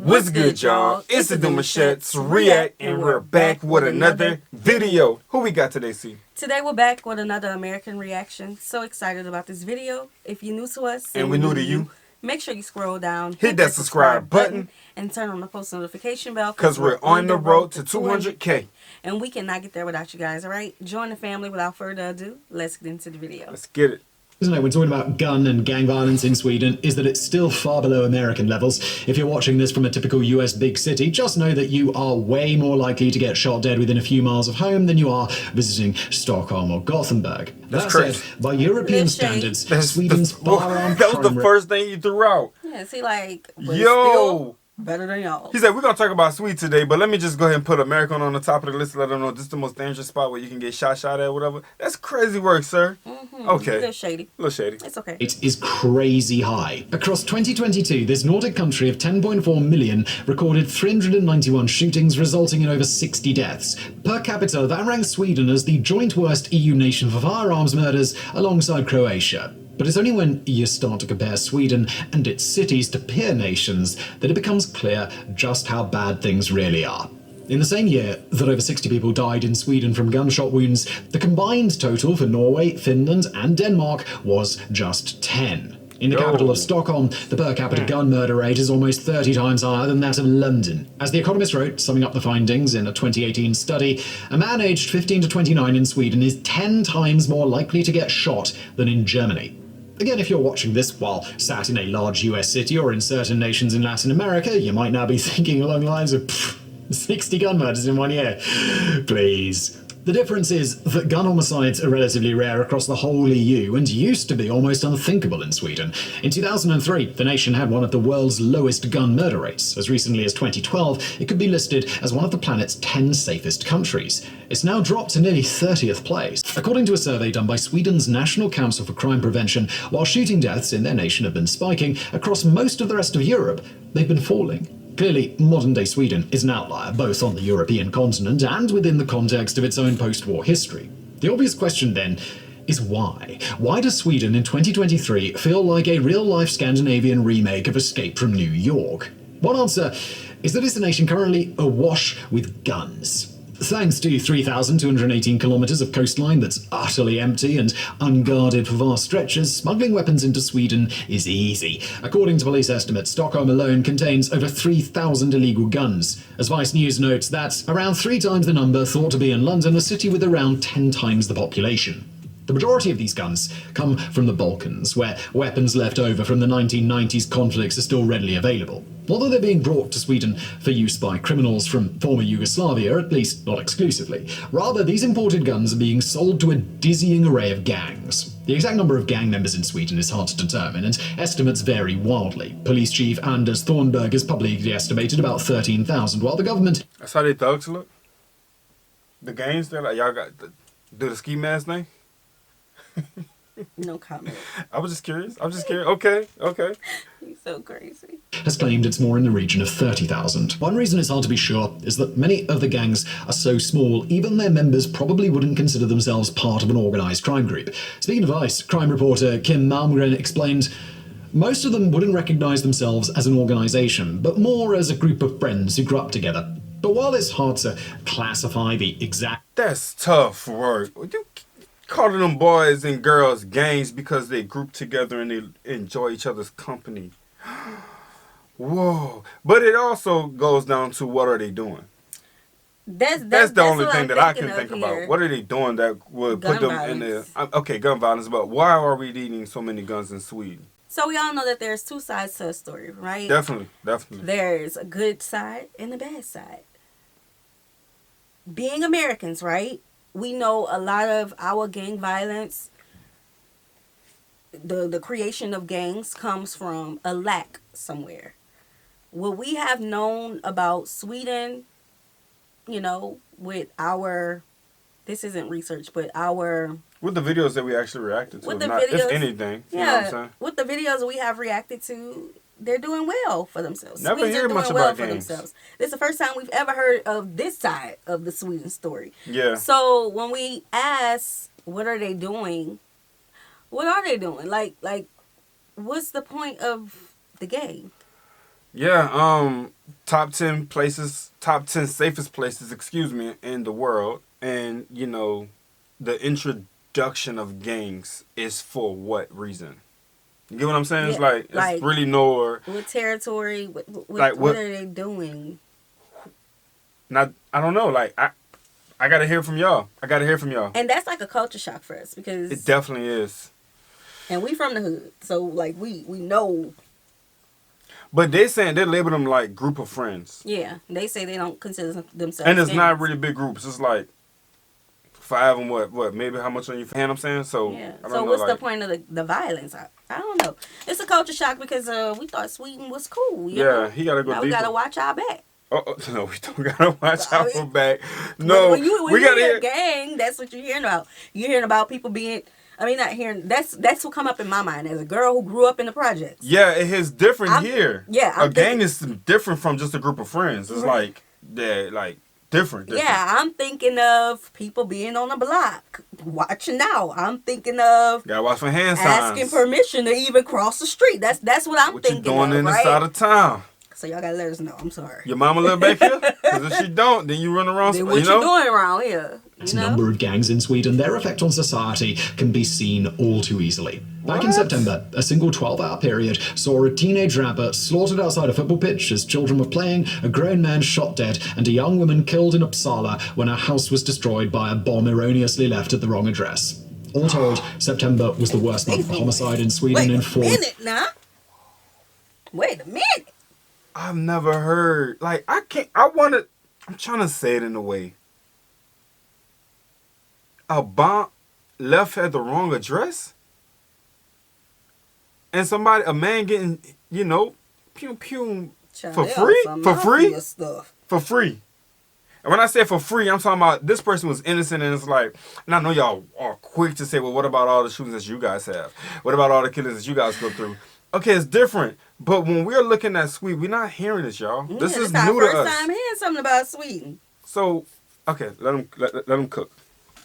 What's good, y'all? It's the Demouchets REACT, and we're back with another video. Who we got today, C? Today we're back with another American reaction. So excited about this video. If you're new to us and we're new to you, make sure you scroll down, hit that subscribe button, and turn on the post notification bell because we're on the road to 200K. And we cannot get there without you guys, all right? Join the family. Without further ado, let's get into the video. Let's get it. Isn't it, when talking about gun and gang violence in Sweden, is that it's still far below American levels. If you're watching this from a typical US big city, just know that you are way more likely to get shot dead within a few miles of home than you are visiting Stockholm or Gothenburg. That's crazy. Said, by European standards, Sweden's firearm that was the first thing you threw out. Yeah, see, like, yo, better than y'all. He said, we're going to talk about Sweden today, but let me just go ahead and put America on the top of the list to let them know this is the most dangerous spot where you can get shot at, whatever. That's crazy work, sir. Okay. A little shady. A little shady. It's okay. It is crazy high. Across 2022, this Nordic country of 10.4 million recorded 391 shootings, resulting in over 60 deaths. Per capita, that ranks Sweden as the joint worst EU nation for firearms murders, alongside Croatia. But it's only when you start to compare Sweden and its cities to peer nations that it becomes clear just how bad things really are. In the same year that over 60 people died in Sweden from gunshot wounds, the combined total for Norway, Finland and Denmark was just 10. In the capital of Stockholm, the per capita gun murder rate is almost 30 times higher than that of London. As The Economist wrote, summing up the findings in a 2018 study, a man aged 15 to 29 in Sweden is 10 times more likely to get shot than in Germany. Again, if you're watching this while sat in a large US city or in certain nations in Latin America, you might now be thinking along the lines of 60 gun murders in 1 year. Please. The difference is that gun homicides are relatively rare across the whole EU and used to be almost unthinkable in Sweden. In 2003, the nation had one of the world's lowest gun murder rates. As recently as 2012, it could be listed as one of the planet's 10 safest countries. It's now dropped to nearly 30th place. According to a survey done by Sweden's National Council for Crime Prevention, while shooting deaths in their nation have been spiking, across most of the rest of Europe, they've been falling. Clearly, modern-day Sweden is an outlier, both on the European continent and within the context of its own post-war history. The obvious question, then, is why? Why does Sweden in 2023 feel like a real-life Scandinavian remake of Escape from New York? One answer is that it's a nation currently awash with guns. Thanks to 3,218 kilometers of coastline that's utterly empty and unguarded for vast stretches, smuggling weapons into Sweden is easy. According to police estimates, Stockholm alone contains over 3,000 illegal guns. As Vice News notes, that's around 3 times the number thought to be in London, a city with around 10 times the population. The majority of these guns come from the Balkans, where weapons left over from the 1990s conflicts are still readily available. Although they're being brought to Sweden for use by criminals from former Yugoslavia, at least not exclusively. Rather, these imported guns are being sold to a dizzying array of gangs. The exact number of gang members in Sweden is hard to determine, and estimates vary wildly. Police Chief Anders Thornberg has publicly estimated about 13,000, while the government... That's how they thugs look? The gangs, they're like, y'all got do the ski mask thing? No comment. I was just curious. Okay. You're so crazy. Has claimed it's more in the region of 30,000. One reason it's hard to be sure is that many of the gangs are so small, even their members probably wouldn't consider themselves part of an organised crime group. Speaking of ICE, crime reporter Kim Malmgren explained, most of them wouldn't recognise themselves as an organisation, but more as a group of friends who grew up together. But while it's hard to classify the exact... That's tough work. You calling them boys and girls gangs because they group together and they enjoy each other's company. Whoa. But it also goes down to what are they doing? That's the only thing that I can think about. What are they doing that would put them in the... Okay, gun violence, but why are we needing so many guns in Sweden? So we all know that there's two sides to a story, right? Definitely. There's a good side and a bad side. Being Americans, right? We know a lot of our gang violence, the creation of gangs comes from a lack somewhere. What we have known about Sweden, you know, with our, this isn't research, but our... With the videos that we actually reacted to, with the not, videos, if anything. Yeah, you know what I'm saying? With the videos we have reacted to, they're doing well for themselves. Never Swedes hear are doing much well about for gangs. themselves. This is the first time we've ever heard of this side of the Sweden story. Yeah. So when we ask, what are they doing? What are they doing? Like, what's the point of the game? Yeah, top 10 places, top 10 safest places, in the world. And, the introduction of gangs is for what reason? You get what I'm saying? Yeah, It's really no... What territory, what are they doing? Not, I don't know, I gotta hear from y'all. And that's like a culture shock for us because... It definitely is. And we from the hood, so, we know... But they're saying they label them like group of friends. Yeah, they say they don't consider themselves. And it's not really big groups. It's like 5 and what? Maybe how much on your hand? I'm saying so. Yeah. I don't so know, what's the point of the violence? I don't know. It's a culture shock because we thought Sweden was cool. You know? He gotta go. Now deeper. we gotta watch our back. Oh no, we don't gotta watch our back. No, when you hear a gang, that's what you're hearing about. You're hearing about people being. I mean, not hearing. That's what come up in my mind as a girl who grew up in the projects. Yeah, it is different here. Yeah, a gang is different from just a group of friends. It's like they're like different. Yeah, I'm thinking of people being on the block, watching out. I'm thinking of gotta watch for hand signs, asking permission to even cross the street. That's what I'm thinking. What you doing in the side of town? So y'all gotta let us know. I'm sorry. Your mama live back here? Because if she don't, then you run around. Then what you doing around here? A number of gangs in Sweden, their effect on society can be seen all too easily. Back in September, a single 12-hour period saw a teenage rapper slaughtered outside a football pitch as children were playing, a grown man shot dead, and a young woman killed in Uppsala when her house was destroyed by a bomb erroneously left at the wrong address. All told, September was the worst month for homicide in Sweden in 4 years. Wait a minute. I've never heard. I'm trying to say it in a way. A bomb left at the wrong address? And a man getting, pew pew for free? For free? For free. And when I say for free, I'm talking about this person was innocent and it's like, and I know y'all are quick to say, well, what about all the shootings that you guys have? What about all the killings that you guys go through? Okay, it's different. But when we're looking at Sweden, we're not hearing this, y'all. Yeah, this is new to us. First time hearing something about Sweden. So, okay, let them cook.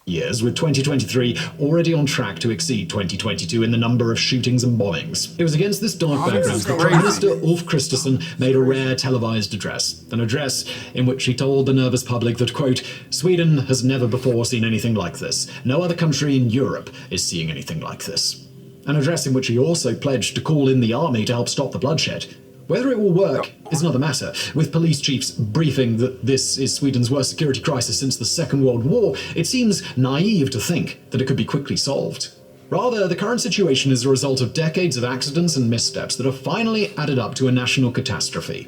Years, with 2023 already on track to exceed 2022 in the number of shootings and bombings. It was against this dark background that Prime Minister Ulf Kristersson made a rare televised address. An address in which he told the nervous public that, quote, Sweden has never before seen anything like this. No other country in Europe is seeing anything like this. An address in which he also pledged to call in the army to help stop the bloodshed. Whether it will work is another matter, with police chiefs briefing that this is Sweden's worst security crisis since the Second World War. It seems naive to think that it could be quickly solved. Rather, the current situation is a result of decades of accidents and missteps that have finally added up to a national catastrophe.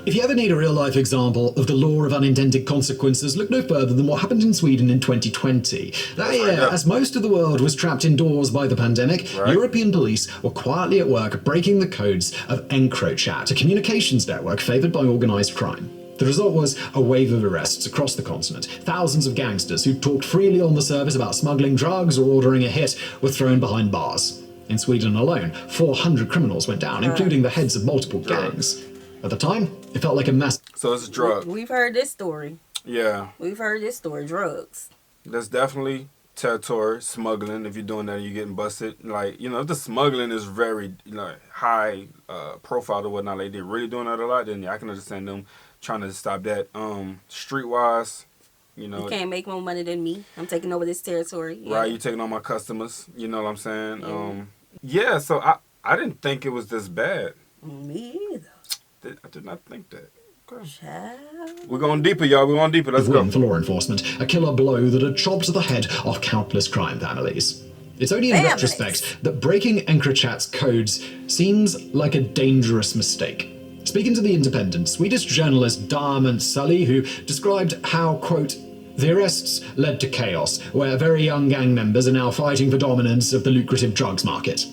If you ever need a real-life example of the law of unintended consequences, look no further than what happened in Sweden in 2020. That year, as most of the world was trapped indoors by the pandemic, European police were quietly at work breaking the codes of EncroChat, a communications network favoured by organised crime. The result was a wave of arrests across the continent. Thousands of gangsters who talked freely on the service about smuggling drugs or ordering a hit were thrown behind bars. In Sweden alone, 400 criminals went down, including the heads of multiple gangs. At the time, it felt like a mess. So it's a drug. We've heard this story. Yeah. We've heard this story. Drugs. That's definitely territory, smuggling. If you're doing that and you're getting busted. If the smuggling is very, high profile or whatnot, like they're really doing that a lot, then I can understand them trying to stop that. Streetwise, You can't make more money than me. I'm taking over this territory. Yeah. Right, you're taking on my customers. You know what I'm saying? Yeah, so I didn't think it was this bad. Me either. I did not think that. Okay. Child. We're going deeper, y'all. We're going deeper. Let's go. For law enforcement, a killer blow that had chopped the head off countless crime families. It's only in retrospect that breaking EncroChat's codes seems like a dangerous mistake. Speaking to The Independent, Swedish journalist Darman Sully, who described how, quote, the arrests led to chaos, where very young gang members are now fighting for dominance of the lucrative drugs market.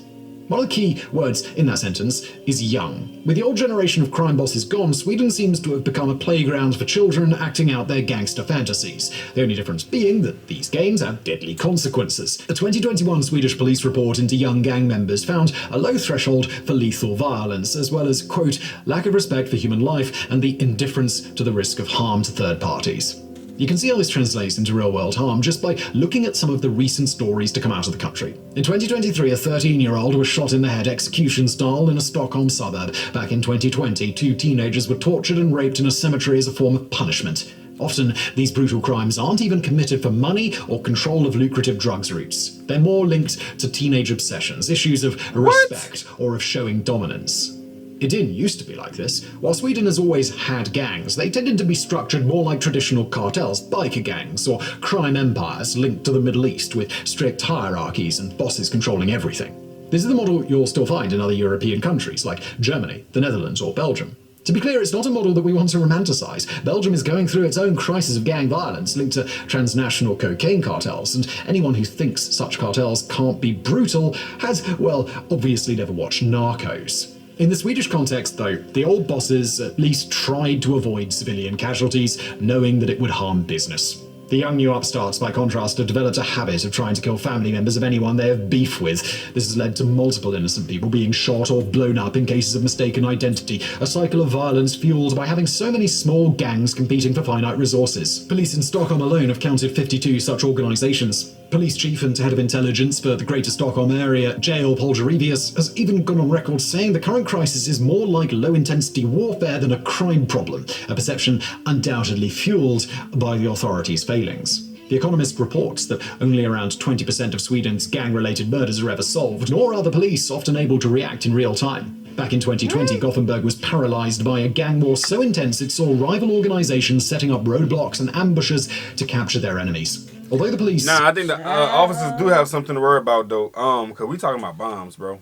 One of the key words in that sentence is young. With the old generation of crime bosses gone, Sweden seems to have become a playground for children acting out their gangster fantasies. The only difference being that these games have deadly consequences. A 2021 Swedish police report into young gang members found a low threshold for lethal violence, as well as, quote, lack of respect for human life and the indifference to the risk of harm to third parties. You can see how this translates into real-world harm just by looking at some of the recent stories to come out of the country. In 2023, a 13-year-old was shot in the head execution style in a Stockholm suburb. Back in 2020, 2 teenagers were tortured and raped in a cemetery as a form of punishment. Often, these brutal crimes aren't even committed for money or control of lucrative drugs routes. They're more linked to teenage obsessions, issues of respect, or of showing dominance. It didn't used to be like this. While Sweden has always had gangs, they tended to be structured more like traditional cartels, biker gangs, or crime empires linked to the Middle East with strict hierarchies and bosses controlling everything. This is the model you'll still find in other European countries like Germany, the Netherlands, or Belgium. To be clear, it's not a model that we want to romanticize. Belgium is going through its own crisis of gang violence linked to transnational cocaine cartels, and anyone who thinks such cartels can't be brutal has, well, obviously never watched Narcos. In the Swedish context, though, the old bosses at least tried to avoid civilian casualties, knowing that it would harm business. The young new upstarts, by contrast, have developed a habit of trying to kill family members of anyone they have beef with. This has led to multiple innocent people being shot or blown up in cases of mistaken identity, a cycle of violence fueled by having so many small gangs competing for finite resources. Police in Stockholm alone have counted 52 such organisations. Police chief and head of intelligence for the Greater Stockholm area, Jael Polgerivius, has even gone on record saying the current crisis is more like low-intensity warfare than a crime problem, a perception undoubtedly fueled by the authorities' failings. The Economist reports that only around 20% of Sweden's gang-related murders are ever solved, nor are the police often able to react in real time. Back in 2020, Gothenburg was paralysed by a gang war so intense it saw rival organisations setting up roadblocks and ambushes to capture their enemies. Although the police... Nah, I think the officers do have something to worry about, though. Cause we talking about bombs, bro.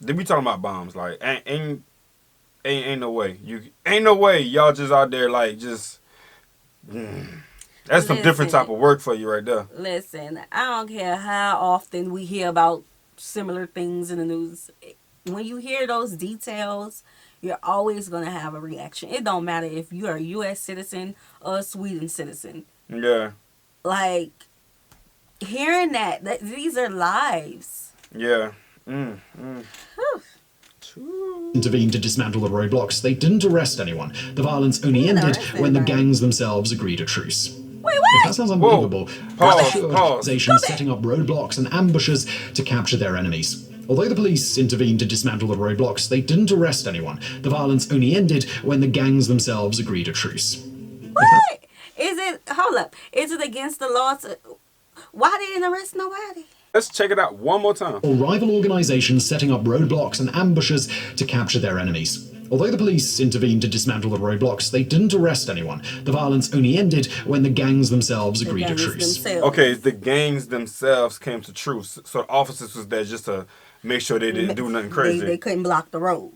They be talking about bombs. Like, ain't no way. Ain't no way y'all just out there, like, just... That's some different type of work for you right there. Listen, I don't care how often we hear about similar things in the news. When you hear those details, you're always going to have a reaction. It don't matter if you're a U.S. citizen or a Sweden citizen. Yeah. Like, hearing that these are lives. Yeah. Intervened to dismantle the roadblocks. They didn't arrest anyone. The violence only ended when the gangs themselves agreed a truce. Wait, what? If that sounds unbelievable. Pause. Organizations setting up roadblocks and ambushes to capture their enemies. Although the police intervened to dismantle the roadblocks, they didn't arrest anyone. The violence only ended when the gangs themselves agreed a truce. What? Hold up. Is it against the law to... Why didn't arrest nobody? Let's check it out one more time. Or rival organizations setting up roadblocks and ambushes to capture their enemies. Although the police intervened to dismantle the roadblocks, they didn't arrest anyone. The violence only ended when the gangs themselves agreed to truce. Okay, the gangs themselves came to truce. So the officers was there just to make sure they didn't do nothing crazy. They couldn't block the road.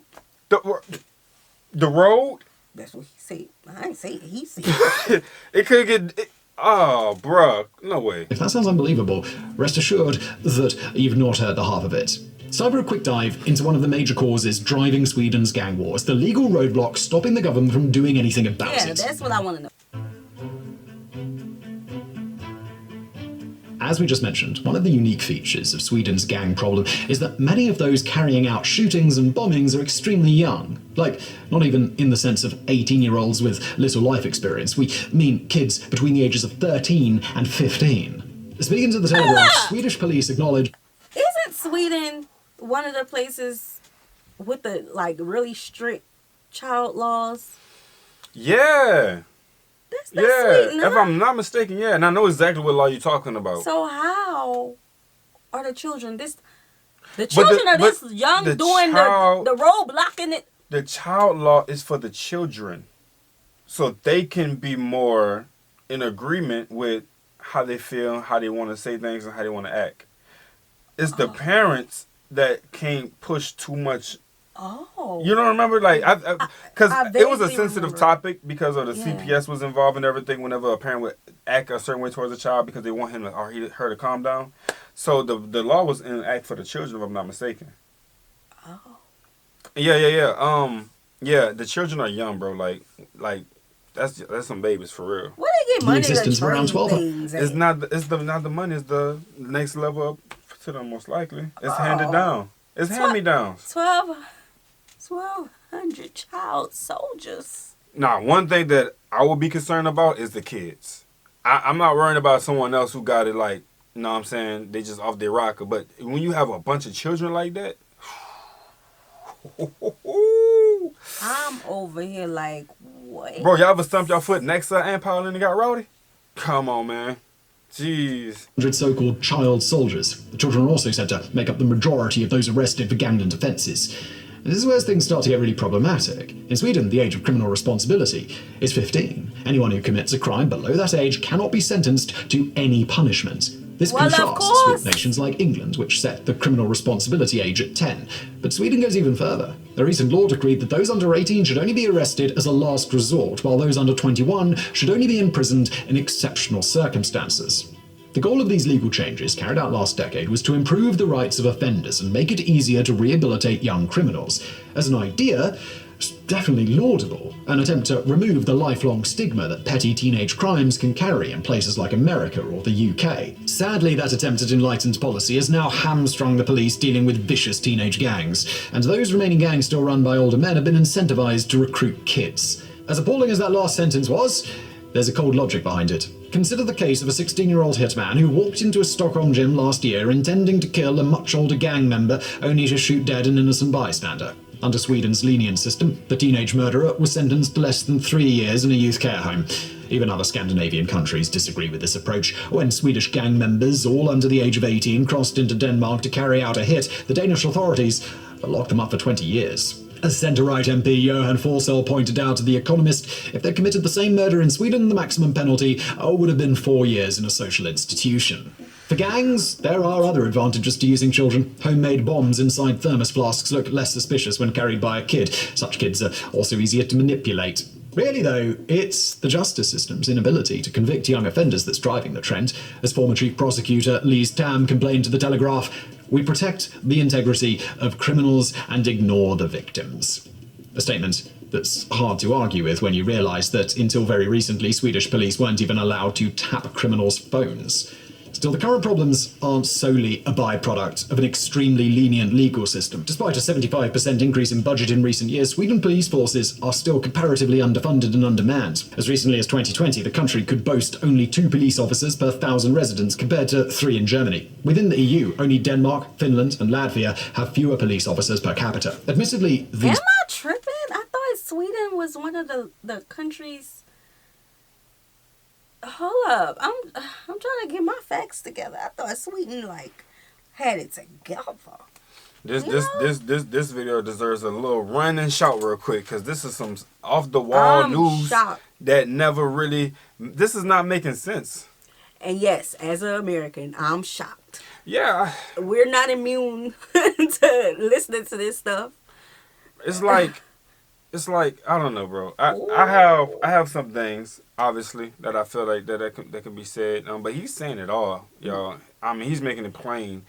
The road? That's what he said. I ain't say it. He said it could get... Oh, bruh. No way. If that sounds unbelievable, rest assured that you've not heard the half of it. It's time for a quick dive into one of the major causes driving Sweden's gang wars, the legal roadblock stopping the government from doing anything about it. Yeah, that's what I want to know. As we just mentioned, one of the unique features of Sweden's gang problem is that many of those carrying out shootings and bombings are extremely young. Like, not even in the sense of 18-year-olds with little life experience. We mean kids between the ages of 13 and 15. Speaking to the Telegraph, Swedish police acknowledge... Isn't Sweden one of the places with the, like, really strict child laws? Yeah. That's Sweden, if I'm not mistaken, yeah. And I know exactly what law you're talking about. So how are the children this young doing the road blocking it? The child law is for the children. So they can be more in agreement with how they feel, how they want to say things, and how they want to act. It's the parents that can't push too much. Oh. You don't remember? Like, because it was a sensitive topic because of the CPS was involved and everything whenever a parent would act a certain way towards a child because they want him or her to calm down. So the law was in act for the children, if I'm not mistaken. Oh. Yeah, the children are young, bro. Like that's some babies for real. Where they get money existence to of around 12. Things it's not the money, it's the next level up to them most likely. It's handed down. It's hand-me-downs. 1,200 child soldiers. Nah, one thing that I would be concerned about is the kids. I'm not worrying about someone else who got it like, you know what I'm saying, they just off their rocker. But when you have a bunch of children like that, I'm over here like, what? Bro, y'all ever stumped your foot next to her and Pauline and got rowdy? Come on, man. Jeez. So-called child soldiers. The children are also said to make up the majority of those arrested for gangland offences. And this is where things start to get really problematic. In Sweden, the age of criminal responsibility is 15. Anyone who commits a crime below that age cannot be sentenced to any punishment. This contrasts with nations like England, which set the criminal responsibility age at 10. But Sweden goes even further. A recent law decreed that those under 18 should only be arrested as a last resort, while those under 21 should only be imprisoned in exceptional circumstances. The goal of these legal changes, carried out last decade, was to improve the rights of offenders and make it easier to rehabilitate young criminals. As an idea, it's definitely laudable, an attempt to remove the lifelong stigma that petty teenage crimes can carry in places like America or the UK. Sadly, that attempt at enlightened policy has now hamstrung the police dealing with vicious teenage gangs, and those remaining gangs still run by older men have been incentivized to recruit kids. As appalling as that last sentence was, there's a cold logic behind it. Consider the case of a 16-year-old hitman who walked into a Stockholm gym last year intending to kill a much older gang member only to shoot dead an innocent bystander. Under Sweden's lenient system, the teenage murderer was sentenced to less than 3 years in a youth care home. Even other Scandinavian countries disagree with this approach. When Swedish gang members, all under the age of 18, crossed into Denmark to carry out a hit, the Danish authorities locked them up for 20 years. As centre-right MP Johan Forsell pointed out to The Economist, if they'd committed the same murder in Sweden, the maximum penalty would have been 4 years in a social institution. For gangs, there are other advantages to using children. Homemade bombs inside thermos flasks look less suspicious when carried by a kid. Such kids are also easier to manipulate. Really, though, it's the justice system's inability to convict young offenders that's driving the trend. As former Chief Prosecutor Lise Tam complained to The Telegraph, "We protect the integrity of criminals and ignore the victims." A statement that's hard to argue with when you realise that until very recently, Swedish police weren't even allowed to tap criminals' phones. Still, the current problems aren't solely a byproduct of an extremely lenient legal system. Despite a 75% increase in budget in recent years, Sweden police forces are still comparatively underfunded and undermanned. As recently as 2020, the country could boast only 2 police officers per 1,000 residents, compared to 3 in Germany. Within the EU, only Denmark, Finland, and Latvia have fewer police officers per capita. Admittedly, these... Am I tripping? I thought Sweden was one of the countries... Hold up, I'm trying to get my facts together. I thought Sweden had it together. This video deserves a little run and shout real quick, because this is some off the wall news that never really. This is not making sense. And yes, as an American, I'm shocked. Yeah, we're not immune to listening to this stuff. It's like I don't know, bro. I have some things obviously that I feel like that can be said. But he's saying it all, y'all. I mean, he's making it plain.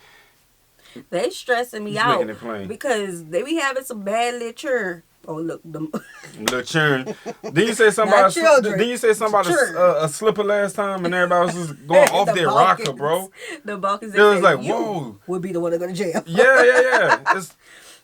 They stressing me out because they be having some bad literature. Oh look, little churn. Did you say somebody? Did you say somebody a slipper last time and everybody was just going off their rocker, bro? The Balkans. It was like, whoa. Would be the one to go to jail. Yeah. It's,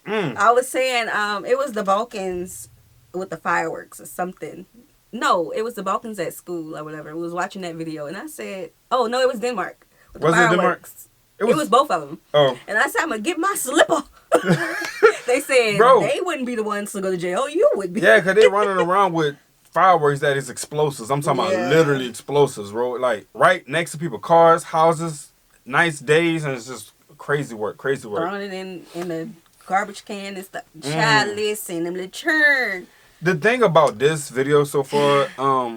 I was saying, it was the Balkans with the fireworks or something. No, it was the Balkans at school or whatever. We was watching that video, and I said, "Oh no, it was Denmark with the fireworks." It was both of them. Oh. And I said, "I'm gonna get my slipper." They said they wouldn't be the ones to go to jail. You would be. Yeah, because they running around with fireworks that is explosives. I'm talking about literally explosives, bro. Like right next to people's cars, houses, nice days, and it's just crazy work. Throwing it in the garbage can and stuff. Child, listen, them little churn. The thing about this video so far,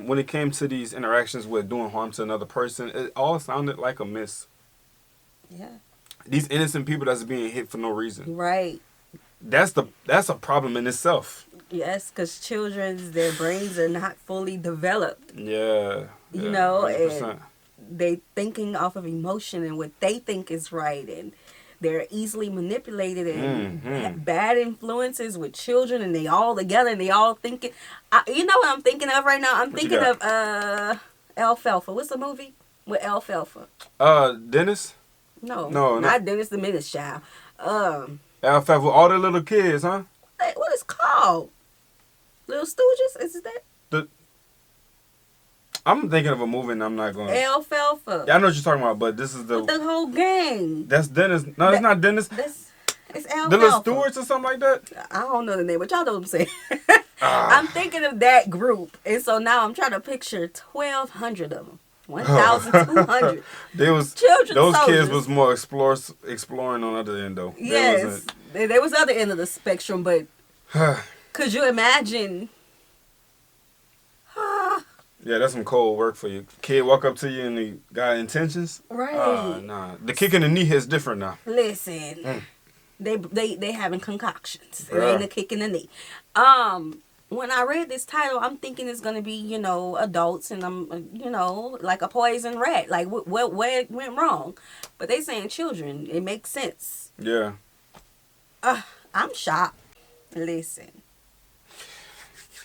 when it came to these interactions with doing harm to another person, it all sounded like a miss. Yeah. These innocent people that's being hit for no reason. Right. That's a problem in itself. Yes, because their brains are not fully developed. Yeah. You know, 100%. And they thinking off of emotion and what they think is right, and they're easily manipulated and bad influences with children, and they all together and they all thinking. You know what I'm thinking of right now? I'm thinking of Alfalfa. What's the movie with Alfalfa? Dennis? No, not Dennis the Menace, child. Alfalfa with all the little kids, huh? What is it called? Little Stooges? Is it that? I'm thinking of a movie and I'm not going to... Alfalfa. Yeah, I know what you're talking about, but this is the whole gang. That's Dennis. No, that's not Dennis. It's Alfalfa. The little Stewarts or something like that? I don't know the name, but y'all know what I'm saying. I'm thinking of that group. And so now I'm trying to picture 1,200 of them. 1,200. Those soldiers. kids was more exploring on the other end, though. Yes. There was other end of the spectrum, but could you imagine... Yeah, that's some cold work for you. Kid walk up to you and he got intentions? Right. Nah. The kick in the knee hits different now. Listen. They having concoctions. Yeah. It ain't a kick in the knee. When I read this title, I'm thinking it's gonna be, adults and like a poison rat. Like where it went wrong. But they saying children. It makes sense. Yeah. I'm shocked. Listen.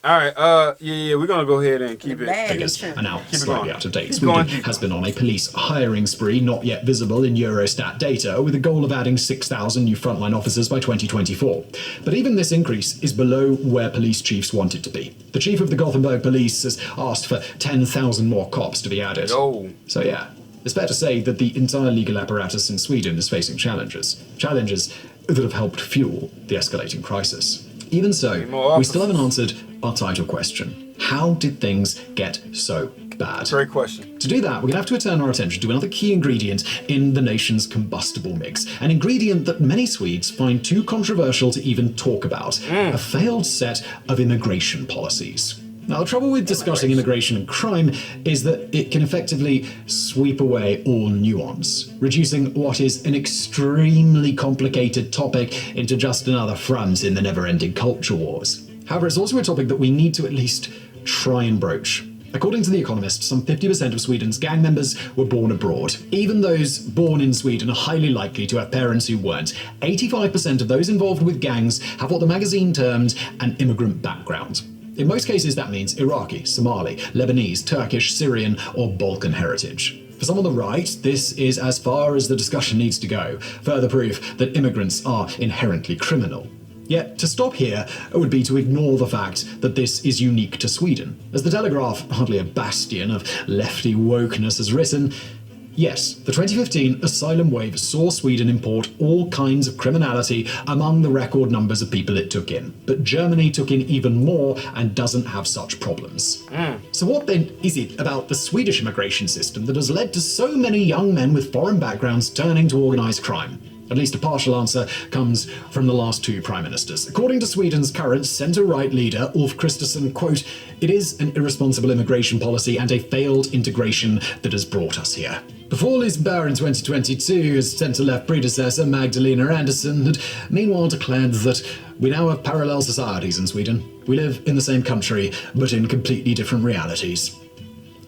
All right, we're going to go ahead and keep it. Figures are now slightly out of date. Sweden has been on a police hiring spree not yet visible in Eurostat data, with a goal of adding 6,000 new frontline officers by 2024. But even this increase is below where police chiefs want it to be. The chief of the Gothenburg police has asked for 10,000 more cops to be added. Oh. So yeah, it's fair to say that the entire legal apparatus in Sweden is facing challenges that have helped fuel the escalating crisis. Even so, we still haven't answered our title question. How did things get so bad? Great question. To do that, we're going to have to turn our attention to another key ingredient in the nation's combustible mix. An ingredient that many Swedes find too controversial to even talk about. A failed set of immigration policies. Now, the trouble with discussing immigration and crime is that it can effectively sweep away all nuance, reducing what is an extremely complicated topic into just another front in the never-ending culture wars. However, it's also a topic that we need to at least try and broach. According to The Economist, some 50% of Sweden's gang members were born abroad. Even those born in Sweden are highly likely to have parents who weren't. 85% of those involved with gangs have what the magazine termed an immigrant background. In most cases, that means Iraqi, Somali, Lebanese, Turkish, Syrian, or Balkan heritage. For some on the right, this is as far as the discussion needs to go, further proof that immigrants are inherently criminal. Yet, to stop here would be to ignore the fact that this is unique to Sweden. As the Telegraph, hardly a bastion of lefty wokeness, has written, yes, the 2015 asylum wave saw Sweden import all kinds of criminality among the record numbers of people it took in. But Germany took in even more and doesn't have such problems. So what then is it about the Swedish immigration system that has led to so many young men with foreign backgrounds turning to organised crime? At least a partial answer comes from the last two prime ministers. According to Sweden's current centre-right leader, Ulf Kristersson, quote, "It is an irresponsible immigration policy and a failed integration that has brought us here." Before Liz Barr in 2022, his centre-left predecessor, Magdalena Andersson, had meanwhile declared that we now have parallel societies in Sweden. We live in the same country, but in completely different realities.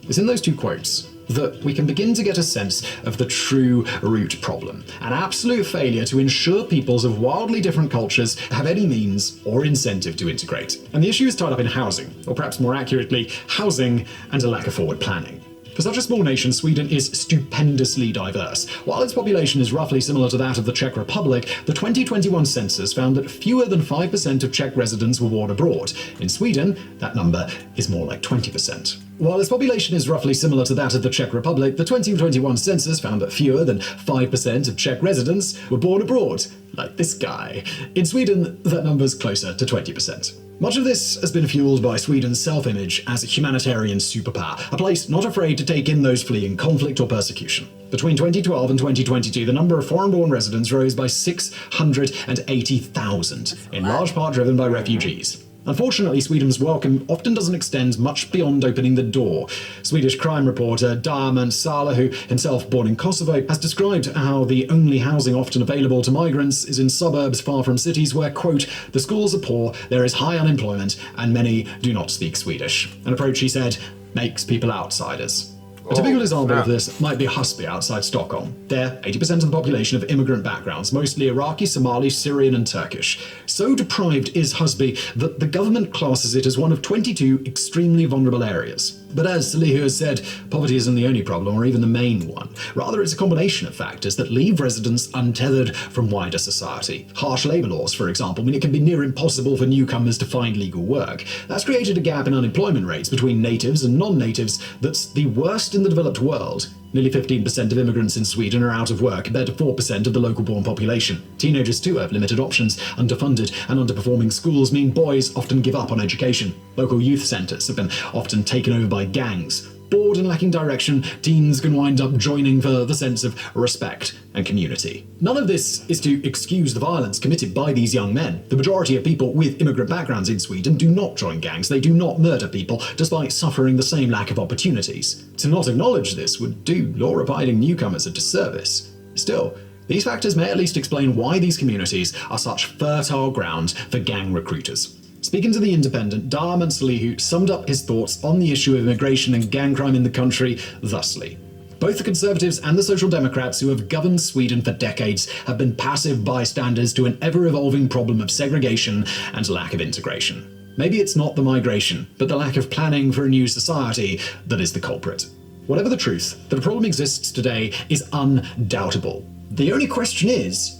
It's in those two quotes that we can begin to get a sense of the true root problem, an absolute failure to ensure peoples of wildly different cultures have any means or incentive to integrate. And the issue is tied up in housing, or perhaps more accurately, housing and a lack of forward planning. For such a small nation, Sweden is stupendously diverse. While its population is roughly similar to that of the Czech Republic, the 2021 census found that fewer than 5% of Czech residents were born abroad. In Sweden, that number is more like 20%. While its population is roughly similar to that of the Czech Republic, the 2021 census found that fewer than 5% of Czech residents were born abroad, like this guy. In Sweden, that number's closer to 20%. Much of this has been fueled by Sweden's self-image as a humanitarian superpower, a place not afraid to take in those fleeing conflict or persecution. Between 2012 and 2022, the number of foreign-born residents rose by 680,000, in large part driven by refugees. Unfortunately, Sweden's welcome often doesn't extend much beyond opening the door. Swedish crime reporter Diamond Sala, who himself born in Kosovo, has described how the only housing often available to migrants is in suburbs far from cities where, quote, "the schools are poor, there is high unemployment, and many do not speak Swedish." An approach, he said, makes people outsiders. A typical example of this might be Husby outside Stockholm. There, 80% of the population have immigrant backgrounds, mostly Iraqi, Somali, Syrian and Turkish. So deprived is Husby that the government classes it as one of 22 extremely vulnerable areas. But as Salihu has said, poverty isn't the only problem or even the main one. Rather, it's a combination of factors that leave residents untethered from wider society. Harsh labour laws, for example, mean it can be near impossible for newcomers to find legal work. That's created a gap in unemployment rates between natives and non-natives that's the worst in the developed world. Nearly 15% of immigrants in Sweden are out of work, compared to 4% of the local-born population. Teenagers too have limited options. Underfunded and underperforming schools mean boys often give up on education. Local youth centres have been often taken over by gangs. Bored and lacking direction, teens can wind up joining for the sense of respect and community. None of this is to excuse the violence committed by these young men. The majority of people with immigrant backgrounds in Sweden do not join gangs. They do not murder people, despite suffering the same lack of opportunities. To not acknowledge this would do law-abiding newcomers a disservice. Still, these factors may at least explain why these communities are such fertile ground for gang recruiters. Speaking to The Independent, Darman Salihu summed up his thoughts on the issue of immigration and gang crime in the country thusly. Both the Conservatives and the Social Democrats who have governed Sweden for decades have been passive bystanders to an ever-evolving problem of segregation and lack of integration. Maybe it's not the migration, but the lack of planning for a new society that is the culprit. Whatever the truth, that a problem exists today is undoubtable. The only question is,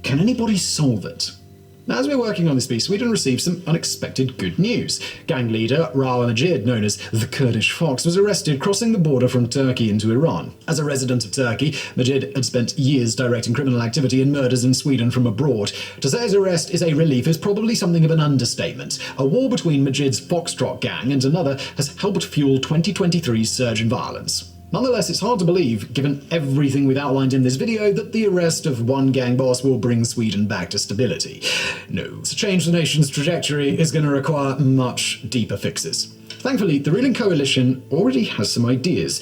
can anybody solve it? As we're working on this piece, Sweden received some unexpected good news. Gang leader Rawa Majid, known as the Kurdish Fox, was arrested crossing the border from Turkey into Iran. As a resident of Turkey, Majid had spent years directing criminal activity and murders in Sweden from abroad. To say his arrest is a relief is probably something of an understatement. A war between Majid's Foxtrot gang and another has helped fuel 2023's surge in violence. Nonetheless, it's hard to believe, given everything we've outlined in this video, that the arrest of one gang boss will bring Sweden back to stability. No, to change the nation's trajectory is going to require much deeper fixes. Thankfully, the ruling coalition already has some ideas.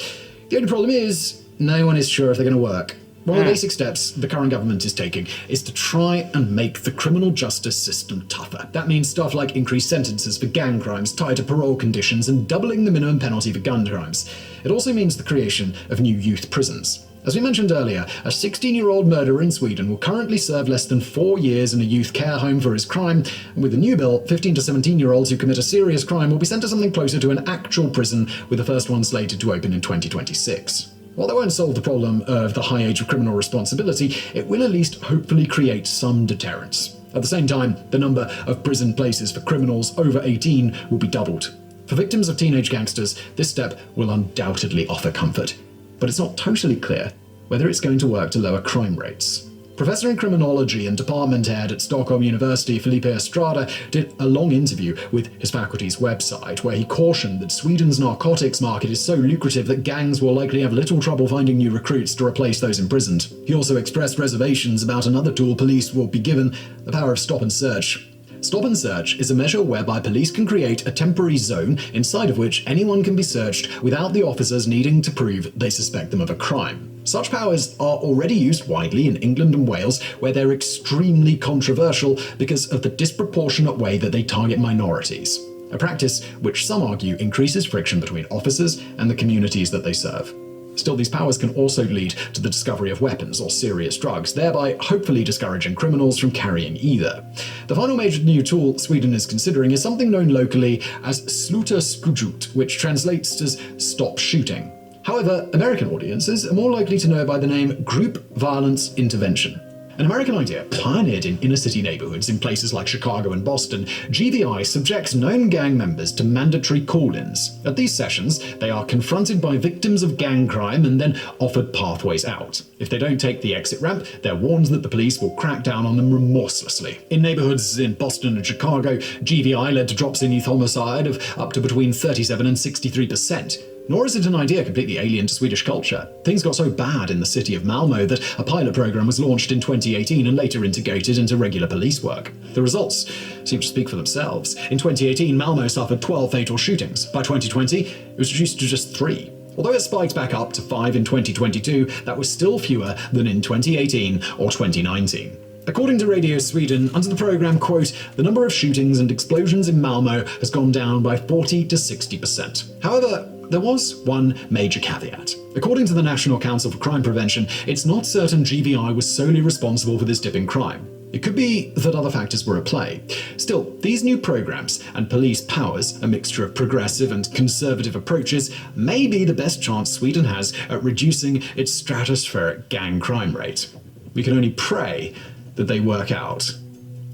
The only problem is, no one is sure if they're going to work. One of the basic steps the current government is taking is to try and make the criminal justice system tougher. That means stuff like increased sentences for gang crimes tied to parole conditions and doubling the minimum penalty for gun crimes. It also means the creation of new youth prisons. As we mentioned earlier, a 16-year-old murderer in Sweden will currently serve less than 4 years in a youth care home for his crime, and with the new bill, 15 to 17-year-olds who commit a serious crime will be sent to something closer to an actual prison, with the first one slated to open in 2026. While that won't solve the problem of the high age of criminal responsibility, it will at least hopefully create some deterrence. At the same time, the number of prison places for criminals over 18 will be doubled. For victims of teenage gangsters, this step will undoubtedly offer comfort. But it's not totally clear whether it's going to work to lower crime rates. Professor in criminology and department head at Stockholm University, Felipe Estrada, did a long interview with his faculty's website where he cautioned that Sweden's narcotics market is so lucrative that gangs will likely have little trouble finding new recruits to replace those imprisoned. He also expressed reservations about another tool police will be given, the power of stop and search. Stop and search is a measure whereby police can create a temporary zone inside of which anyone can be searched without the officers needing to prove they suspect them of a crime. Such powers are already used widely in England and Wales, where they're extremely controversial because of the disproportionate way that they target minorities. A practice which some argue increases friction between officers and the communities that they serve. Still, these powers can also lead to the discovery of weapons or serious drugs, thereby hopefully discouraging criminals from carrying either. The final major new tool Sweden is considering is something known locally as Sluta skjut, which translates as stop shooting. However, American audiences are more likely to know by the name Group Violence Intervention. An American idea pioneered in inner-city neighborhoods in places like Chicago and Boston, GVI subjects known gang members to mandatory call-ins. At these sessions, they are confronted by victims of gang crime and then offered pathways out. If they don't take the exit ramp, they're warned that the police will crack down on them remorselessly. In neighborhoods in Boston and Chicago, GVI led to drops in youth homicide of up to between 37 and 63%. Nor is it an idea completely alien to Swedish culture. Things got so bad in the city of Malmö that a pilot program was launched in 2018 and later integrated into regular police work. The results seem to speak for themselves. In 2018, Malmö suffered 12 fatal shootings. By 2020, it was reduced to just 3. Although it spiked back up to 5 in 2022, that was still fewer than in 2018 or 2019. According to Radio Sweden, under the programme, quote, the number of shootings and explosions in Malmö has gone down by 40 to 60%. However, there was one major caveat. According to the National Council for Crime Prevention, it's not certain GVI was solely responsible for this dip in crime. It could be that other factors were at play. Still, these new programs and police powers, a mixture of progressive and conservative approaches, may be the best chance Sweden has at reducing its stratospheric gang crime rate. We can only pray that they work out.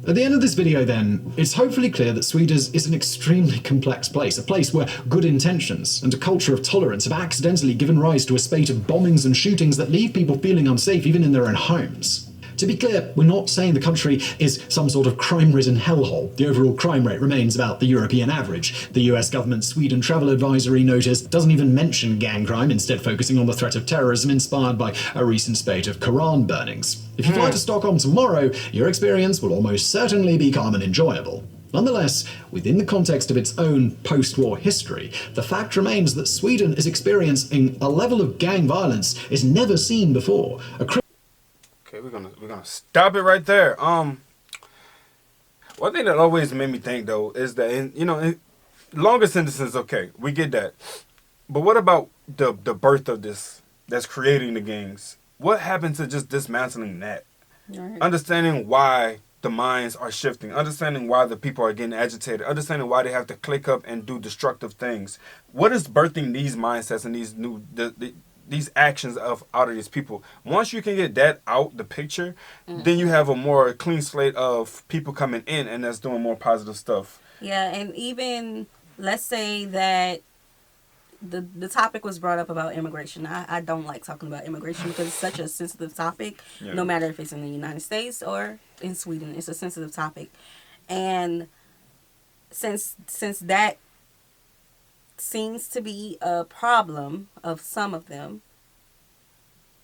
At the end of this video then, it's hopefully clear that Sweden is an extremely complex place, a place where good intentions and a culture of tolerance have accidentally given rise to a spate of bombings and shootings that leave people feeling unsafe even in their own homes. To be clear, we're not saying the country is some sort of crime-ridden hellhole. The overall crime rate remains about the European average. The US government's Sweden travel advisory notice doesn't even mention gang crime, instead focusing on the threat of terrorism inspired by a recent spate of Quran burnings. If you fly to Stockholm tomorrow, your experience will almost certainly be calm and enjoyable. Nonetheless, within the context of its own post-war history, the fact remains that Sweden is experiencing a level of gang violence it's never seen before. Okay, we're gonna stop it right there. One thing that always made me think though is that longer sentences, okay, we get that, but what about the birth of this that's creating the gangs? What happened to just dismantling that? Right. Understanding why the minds are shifting, understanding why the people are getting agitated, understanding why they have to click up and do destructive things. What is birthing these mindsets and these new these actions out of these people? Once you can get that out the picture, then you have a more clean slate of people coming in and that's doing more positive stuff. Yeah, and even let's say that the topic was brought up about immigration. I don't like talking about immigration because it's such a sensitive topic. Yeah. No matter if it's in the United States or in Sweden, it's a sensitive topic. And since that seems to be a problem of some of them,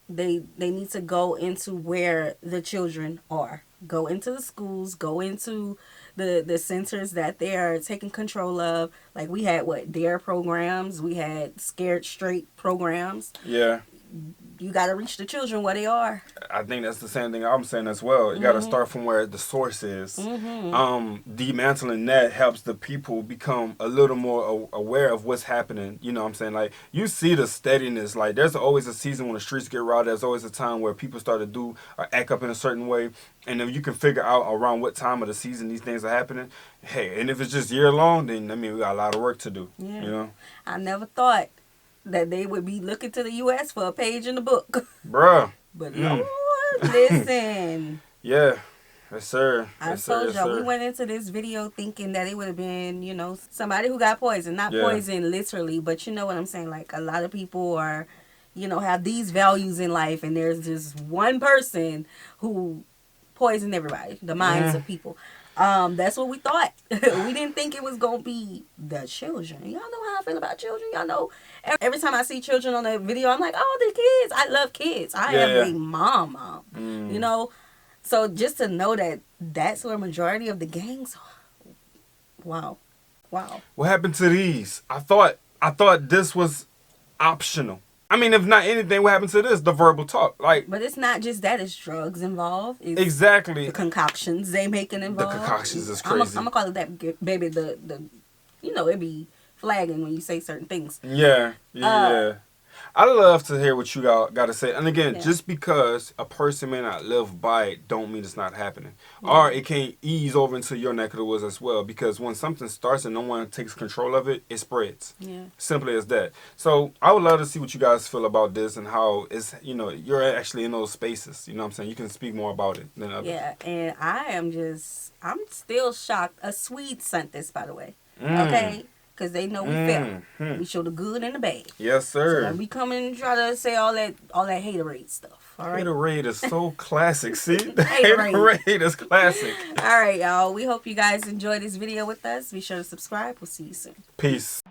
they need to go into where the children are. Go into the schools, go into the centers that they are taking control of. Like we had DARE programs, we had Scared Straight programs. Yeah. You got to reach the children where they are. I think that's the same thing I'm saying as well. You got to start from where the source is. Dismantling that helps the people become a little more aware of what's happening. You know what I'm saying? Like, you see the steadiness. Like, there's always a season when the streets get rowdy. There's always a time where people start to do or act up in a certain way. And if you can figure out around what time of the season these things are happening, hey, and if it's just year long, then, I mean, we got a lot of work to do. Yeah. You know? I never thought that they would be looking to the U.S. for a page in the book. Bruh. But Lord, listen. Yeah. Yes, sir. I told y'all, we went into this video thinking that it would have been, somebody who got poisoned. Not poisoned literally, but you know what I'm saying? Like, a lot of people are, have these values in life, and there's just one person who poisoned everybody, the minds of people. That's what we thought. We didn't think it was going to be the children. Y'all know how I feel about children. Y'all know every time I see children on a video, I'm like, oh, the kids. I love kids. I am a mom. So just to know that that's where a majority of the gangs are. Wow. What happened to these? I thought this was optional. I mean, if not anything, what happened to this? The verbal talk. But it's not just that. It's drugs involved. It's exactly. The concoctions they making involved. The concoctions is crazy. I'm going to call it that, baby. It be flagging when you say certain things. Yeah. I love to hear what you got to say. And again, just because a person may not live by it, don't mean it's not happening. Yeah. Or it can't ease over into your neck of the woods as well. Because when something starts and no one takes control of it, it spreads. Yeah. Simply as that. So I would love to see what you guys feel about this and how it's, you're actually in those spaces. You know what I'm saying? You can speak more about it than others. Yeah, and I'm still shocked. A Swede sent this, by the way. Okay? Because they know we feel. We show the good and the bad. Yes, sir. So we come and try to say all that haterade stuff. All right. Haterade is so classic. See, the haterade is classic. All right, y'all. We hope you guys enjoyed this video with us. Be sure to subscribe. We'll see you soon. Peace.